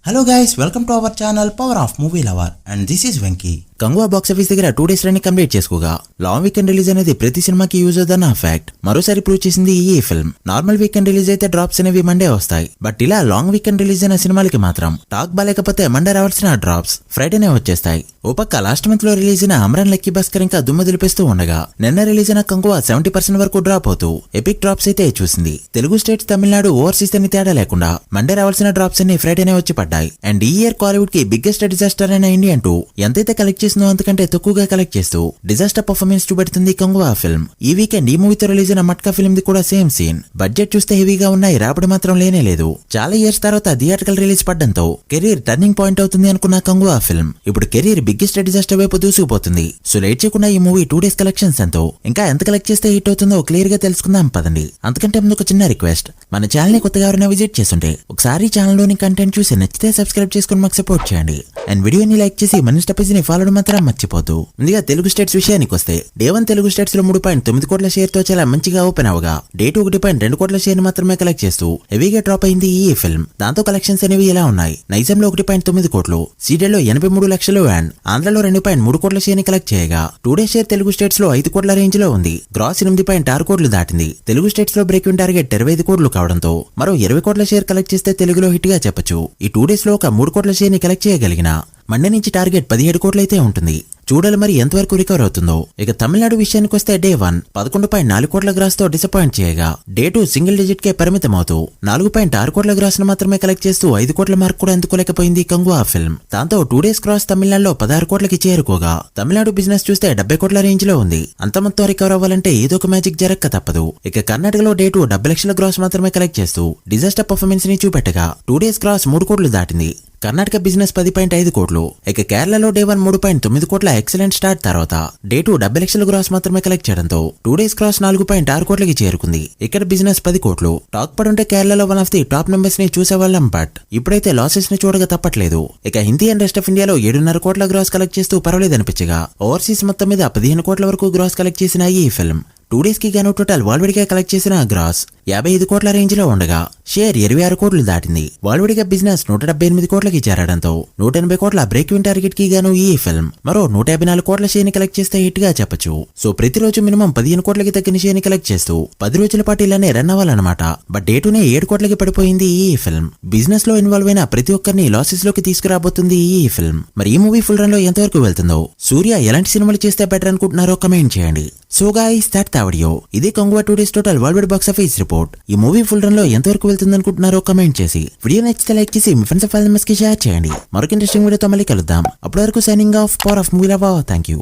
Hello guys, welcome to our channel Power of Movie Lover and this is Venky. Kanguva box office దగ్గర 2 days run complete చేసుకోగా long weekend release అనేది ప్రతి సినిమాకి use అవుతున్న fact మరోసారి prove చేసింది ఈ ఫిల్మ్. నార్మల్ వీకెండ్ రిలీజ్ అయితే డ్రాప్స్ అనేవి మండే వస్తాయి, బట్ ఇలా లాంగ్ వీకెండ్ రిలీజ్ అయిన సినిమాలకి మాత్రం టాక్ బాలేకపోతే మండే రావాల్సిన డ్రాప్స్ ఫ్రైడేనే వచ్చేస్తాయి. ఓ పక్క లాస్ట్ మంత్ లో రిలీజ్ అయిన అమరన్ లక్కీ భాస్కర్ ఇంకా దుమ్ము దులిపేస్తూ ఉండగా నిన్న రిలీజ్ అయిన కంగువా 70% వరకు డ్రాప్ అవుతూ ఎపిక్ డ్రాప్స్ అయితే చూసింది. తెలుగు స్టేట్స్, తమిళనాడు, ఓవర్సీస్ అని తేడా లేకుండా మండే రావాల్సిన డ్రాప్స్ అన్ని ఫ్రైడేనే వచ్చి పడ్డాయి. అండ్ ఈ ఇయర్ కాలీవుడ్ కి బిగ్గెస్ట్ డిజాస్టర్ అయిన ఇండియన్ 2 ఎంతైతే కలెక్ట్ చేసిందో అంతకంటే తక్కువగా కలెక్ట్ చేస్తూ డిజాస్టర్ పర్ఫార్మెన్స్ చూపెడుతుంది కంగువా ఫిల్మ్. ఈ వీకెండ్ ఈ మూవీతో రిలీజ్ అయిన మట్కా ఫిల్మ్ ది కూడా సేమ్ సీన్. బడ్జెట్ చూస్తే హెవీగా ఉన్నాయి, రాబడి మాత్రం లేనే లేదు. చాలా ఇయర్స్ తర్వాత థియేట్రికల్ రిలీజ్ పడ్డంతో కెరీర్ టర్నింగ్ పాయింట్ అవుతుంది అనుకున్న కంగువా ఫిల్మ్ ఇప్పుడు కెరీర్ బిగ్గెస్ట్ డిజాస్టర్ వైపు దూసుకుపోతుంది. సో లేట్ చేయకుండా ఈ మూవీ 2 days కలెక్షన్స్ ఎంతో, ఇంకా ఎంత కలెక్ట్ చేస్తే హిట్ అవుతుందో క్లియర్ గా తెలుసుకుందాం పదండి. అంతకంటే ముందు ఒక చిన్న రిక్వెస్ట్, మన ఛానల్ ని కొత్తగా ఎవరైనా విజిట్ చేస్తుంటే ఒకసారి ఛానల్ లోని కంటెంట్ చూసి నచ్చితే సబ్స్క్రైబ్ చేసుకుని మాకు సపోర్ట్ చేయండి. అండ్ వీడియోని లైక్ చేసి మన ఇన్స్టా పేజ్ ని ఫాలో మాత్రం మర్చిపోతూ. ముందుగా తెలుగు స్టేట్స్ విషయానికి వస్తే డే 1 తెలుగు స్టేట్స్ లో 3.9 కోట్ల షేర్ తో చాలా మంచిగా ఓపెన్ అవగా డే 2 1.2 కోట్ల షేర్ మాత్రమే కలెక్ట్ చేస్తూ హెవీగా డ్రాప్ అయింది ఈ ఫిల్మ్. దాంతో కలెక్షన్స్ అనేవి ఇలా ఉన్నాయి. నైజాంలో 1.9 కోట్లు, సీడెడ్ లో 83 లక్షలు అండ్ ఆంధ్రలో 2.3 కోట్ల షేర్ ని కలెక్ట్ చేయగా 2 days షేర్ తెలుగు స్టేట్స్ లో 5 కోట్ల రేంజ్ లో ఉంది. గ్రాస్ 8.6 కోట్లు దాటింది. తెలుగు స్టేట్స్ లో బ్రేక్ ఇన్ టార్గెట్ 25 కోట్లు కావడంతో మరో 20 కోట్ల షేర్ కలెక్ట్ చేస్తే తెలుగులో హిట్ గా చెప్పొచ్చు. ఈ 2 days లో ఒక 3 కోట్ల షేర్ ని కలెక్ట్ చేయగలిగిన మండే నుంచి టార్గెట్ 17 కోట్లయితే ఉంటుంది. చూడాలి మరి ఎంతవరకు రికవర్ అవుతుందో. ఇక తమిళనాడు విషయానికి వస్తే డే 1 11.4 కోట్ల గ్రాస్ తో డిసప్పాయింట్ చేయగా డే 2 సింగిల్ డిజిట్ కే పరిమితం అవుతూ 4.6 కోట్ల గ్రాస్ ను మాత్రమే కలెక్ట్ చేస్తూ 5 కోట్ల మార్క్ కూడా అందుకోలేకపోయింది కంగువా ఫిల్మ్. దాంతో 2 days క్రాస్ తమిళనాడులో 16 కోట్లకి చేరుకోగా తమిళనాడు బిజినెస్ చూస్తే 70 కోట్ల రేంజ్ లో ఉంది. అంత మొత్తం రికవర్ అవ్వాలంటే ఏదో ఒక మ్యాజిక్ జరగక తప్పదు. ఇక కర్ణాటకలో డే 2 70 లక్షల గ్రాస్ మాత్రమే కలెక్ట్ చేస్తూ డిజాస్టర్ పర్ఫార్మెన్స్ ని చూపెట్టగా 2 days క్రాస్ 3 కోట్లు దాటింది. కర్ణాటక బిజినెస్ 10.5 కోట్లు. ఇక కేరళలో డే 1 3.9 కోట్ల ఎక్సలెంట్ స్టార్ట్ తర్వాత డే 2 70 లక్షల గ్రాస్ మాత్రమే కలెక్ట్ చేయడంతో 2 days క్రాస్ 4.6 కోట్లకి చేరుకుంది. ఇక్కడ బిజినెస్ 10 కోట్లు. టాక్ పడుంటే కేరళలో one of the top numbers ని చూసేవాళ్ళం, బట్ ఇప్పుడైతే లాసెస్ ని చూడగా తప్పట్లేదు. ఇక హిందీ అండ్ రెస్ట్ ఆఫ్ ఇండియాలో 7.5 కోట్ల గ్రాస్ కలెక్ట్ చేస్తూ పర్వాలేదనిపించగా ఓవర్సీస్ మొత్తం మీద 15 కోట్ల వరకు గ్రాస్ కలెక్ట్ చేసిన ఈ ఫిల్మ్ 2 days కి గాను టోటల్ వాల్విడిగా కలెక్ట్ చేసిన గ్రాస్ 55 కోట్ల రేంజ్ లో ఉండగా షేర్ 26 కోట్లు దాటింది. వాల్విడిగా బిజినెస్ 178 కోట్లకి చేరడంతో 180 కోట్ల బ్రేక్ ఇన్ టార్గెట్ కి గాను ఈ ఫిల్మ్ మరో 154 కోట్ల షేర్ ని కలెక్ట్ చేస్తే హిట్ గా చెప్పొచ్చు. సో ప్రతిరోజు మినిమం 15 కోట్లకి తగ్గిన షేర్ ని కలెక్ట్ చేస్తూ 10 రోజుల పాటు ఇలానే రన్ అవ్వాలన్నమాట. బట్ డే 2నే 7 కోట్లకి పడిపోయింది ఈ ఫిల్మ్. బిజినెస్ లో ఇన్వాల్వ్ అయిన ప్రతి ఒక్కరిని లాసెస్ లోకి తీసుకురాబోతుంది ఈ ఫిల్మ్. మరి ఈ మూవీ ఫుల్ రన్ లో ఎంతవరకు వెళ్తుందో, సూర్య ఎలాంటి సినిమాలు చేస్తే బెటర్ అనుకుంటున్నారో కమెంట్ చేయండి. So guys that's the video. ఇది Kanguva 2 days total world wide box office report. ఈ మూవీ ఫుల్ రన్ లో ఎంతవరకు వెళ్తుంది అనుకుంటున్నారో కమెంట్ చేసి వీడియో నచ్చితే లైక్ చేసి మీ ఫ్రెండ్స్ కి షేర్ చేయండి. మరొక ఇంట్రెస్టింగ్ వీడియోతో మళ్ళీ కలుద్దాం. అప్పటి వరకు signing off. Power of movie lover. Thank you.